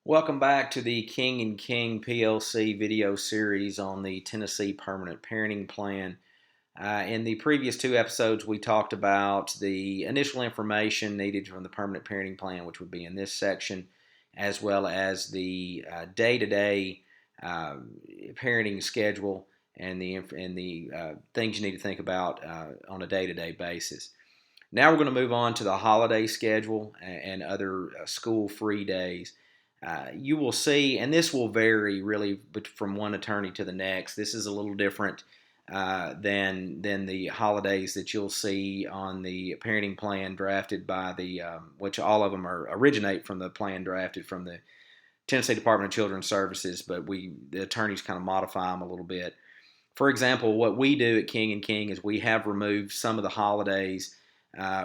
Welcome back to the King and King PLC video series on the Tennessee Permanent Parenting Plan. In the previous two episodes, we talked about the initial information needed from the Permanent Parenting Plan, which would be in this section, as well as the day-to-day parenting schedule and the things you need to think about on a day-to-day basis. Now we're going to move on to the holiday schedule and other school-free days. You will see, and this will vary really from one attorney to the next. This is a little different than the holidays that you'll see on the parenting plan drafted by which all of them originate from the plan drafted from the Tennessee Department of Children's Services, but the attorneys kind of modify them a little bit. For example, what we do at King and King is we have removed some of the holidays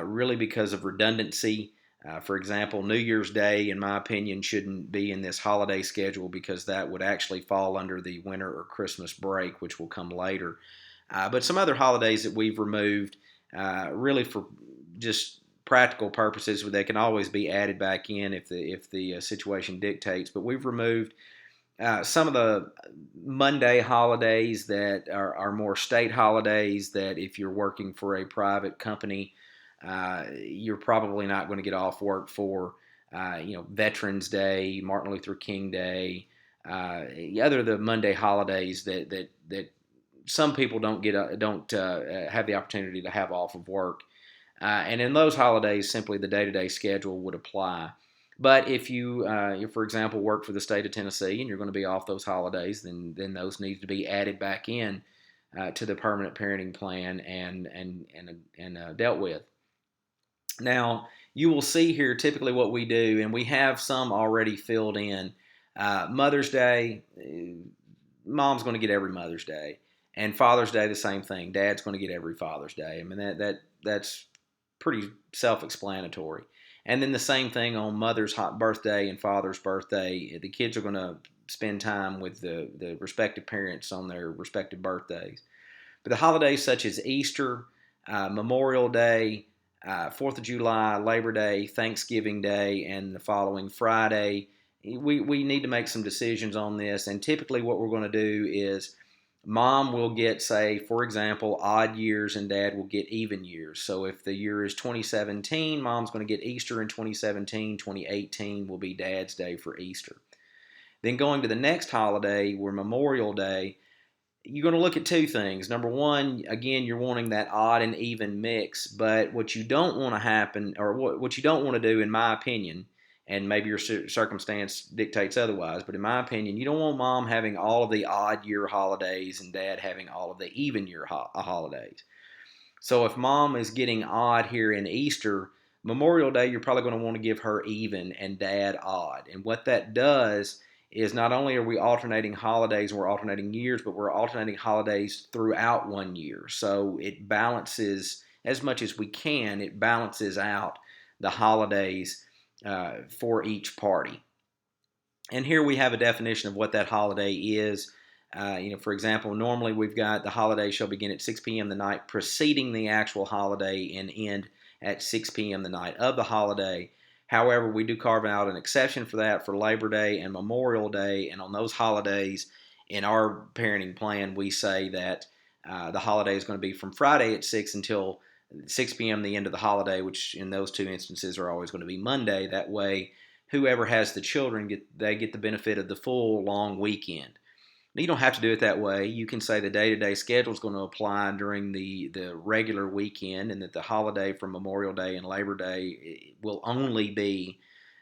really because of redundancy. For example, New Year's Day, in my opinion, shouldn't be in this holiday schedule because that would actually fall under the winter or Christmas break, which will come later. But some other holidays that we've removed, really for just practical purposes, they can always be added back in if the situation dictates. But we've removed some of the Monday holidays that are more state holidays that if you're working for a private company, you're probably not going to get off work for, Veterans Day, Martin Luther King Day, other the Monday holidays that some people don't have the opportunity to have off of work, and in those holidays, simply the day-to-day schedule would apply. But if you, for example, work for the state of Tennessee and you're going to be off those holidays, then those need to be added back in to the permanent parenting plan and dealt with. Now, you will see here typically what we do, and we have some already filled in. Mother's Day, mom's going to get every Mother's Day, and Father's Day the same thing. Dad's going to get every Father's Day. I mean that's pretty self-explanatory. And then the same thing on Mother's birthday and Father's birthday. The kids are going to spend time with the respective parents on their respective birthdays. But the holidays such as Easter, Memorial Day, 4th of July, Labor Day, Thanksgiving Day, and the following Friday, we need to make some decisions on this. And typically what we're going to do is mom will get, say, for example, odd years and dad will get even years. So if the year is 2017, mom's going to get Easter in 2017. 2018 will be dad's day for Easter. Then going to the next holiday, where Memorial Day, you're going to look at two things. Number one, again, you're wanting that odd and even mix, but what you don't want to happen, or what you don't want to do, in my opinion, and maybe your circumstance dictates otherwise, but in my opinion, you don't want mom having all of the odd year holidays and dad having all of the even year holidays. So if mom is getting odd here in Easter, Memorial Day, you're probably going to want to give her even and dad odd. And what that does is not only are we alternating holidays and we're alternating years, but we're alternating holidays throughout one year. So it balances, as much as we can, it balances out the holidays for each party. And here we have a definition of what that holiday is. For example, normally we've got the holiday shall begin at 6 p.m. the night preceding the actual holiday and end at 6 p.m. the night of the holiday. However, we do carve out an exception for that for Labor Day and Memorial Day, and on those holidays, in our parenting plan, we say that the holiday is going to be from Friday at 6 until 6 p.m. the end of the holiday, which in those two instances are always going to be Monday. That way, whoever has the children, they get the benefit of the full long weekend. Now, you don't have to do it that way. You can say the day-to-day schedule is going to apply during the regular weekend, and that the holiday from Memorial Day and Labor Day will only be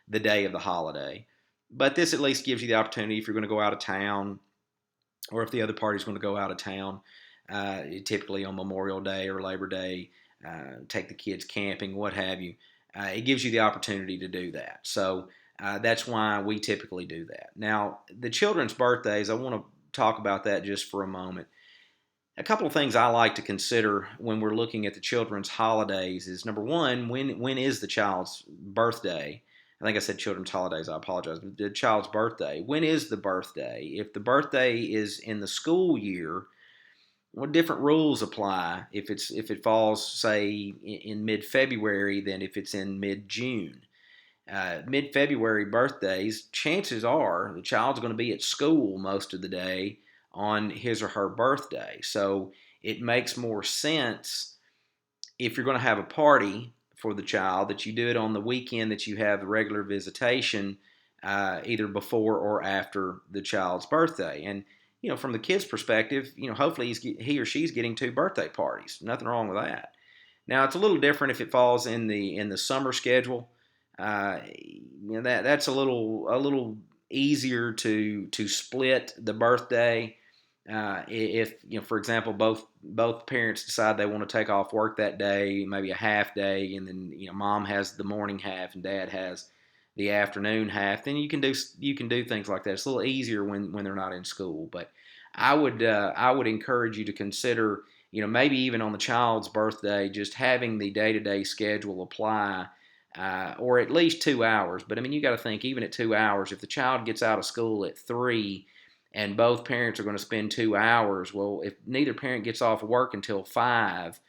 the day of the holiday. But this at least gives you the opportunity, if you're going to go out of town, or if the other party is going to go out of town, typically on Memorial Day or Labor Day, take the kids camping, what have you. It gives you the opportunity to do that. So that's why we typically do that. Now, the children's birthdays, I want to talk about that just for a moment. A couple of things I like to consider when we're looking at the children's holidays is, number one, when is the child's birthday? I think I said children's holidays, I apologize. But the child's birthday. When is the birthday? If the birthday is in the school year, what different rules apply if it falls, say, in mid-February than if it's in mid-June? mid-February birthdays, chances are the child's going to be at school most of the day on his or her birthday. So it makes more sense if you're going to have a party for the child that you do it on the weekend that you have the regular visitation, either before or after the child's birthday. And from the kid's perspective, hopefully he or she's getting 2 birthday parties. Nothing wrong with that. Now it's a little different if it falls in the summer schedule. That's a little easier to split the birthday. If for example, both parents decide they want to take off work that day, maybe a half day, and then mom has the morning half and dad has the afternoon half, then you can do things like that. It's a little easier when they're not in school. But I would encourage you to consider maybe even on the child's birthday, just having the day-to-day schedule apply. Or at least 2 hours. But I mean, you got to think, even at 2 hours, if the child gets out of school at 3 and both parents are going to spend 2 hours, well, if neither parent gets off work until 5,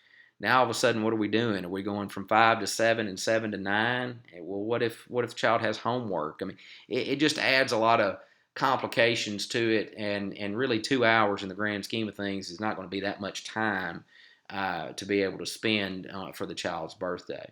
now all of a sudden, what are we doing? Are we going from 5 to 7 and 7 to 9? Well, what if the child has homework? I mean, it just adds a lot of complications to it, and really 2 hours in the grand scheme of things is not going to be that much time to be able to spend for the child's birthday.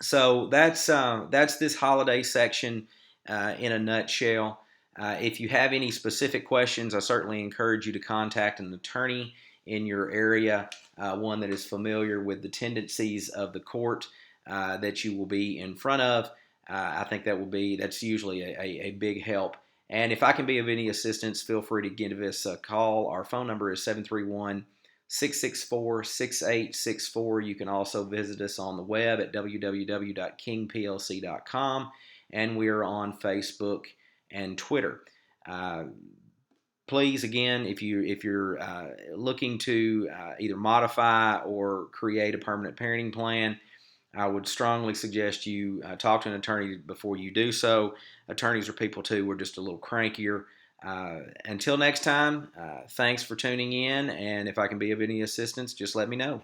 So that's this holiday section in a nutshell. If you have any specific questions, I certainly encourage you to contact an attorney in your area, one that is familiar with the tendencies of the court that you will be in front of. I think that's usually a big help. And if I can be of any assistance, feel free to give us a call. Our phone number is 731-664-6864. You can also visit us on the web at www.kingplc.com, and we are on Facebook and Twitter. Please, again, if you're looking to either modify or create a permanent parenting plan, I would strongly suggest you talk to an attorney before you do so. Attorneys are people too. We're just a little crankier. Until next time, thanks for tuning in, and if I can be of any assistance, just let me know.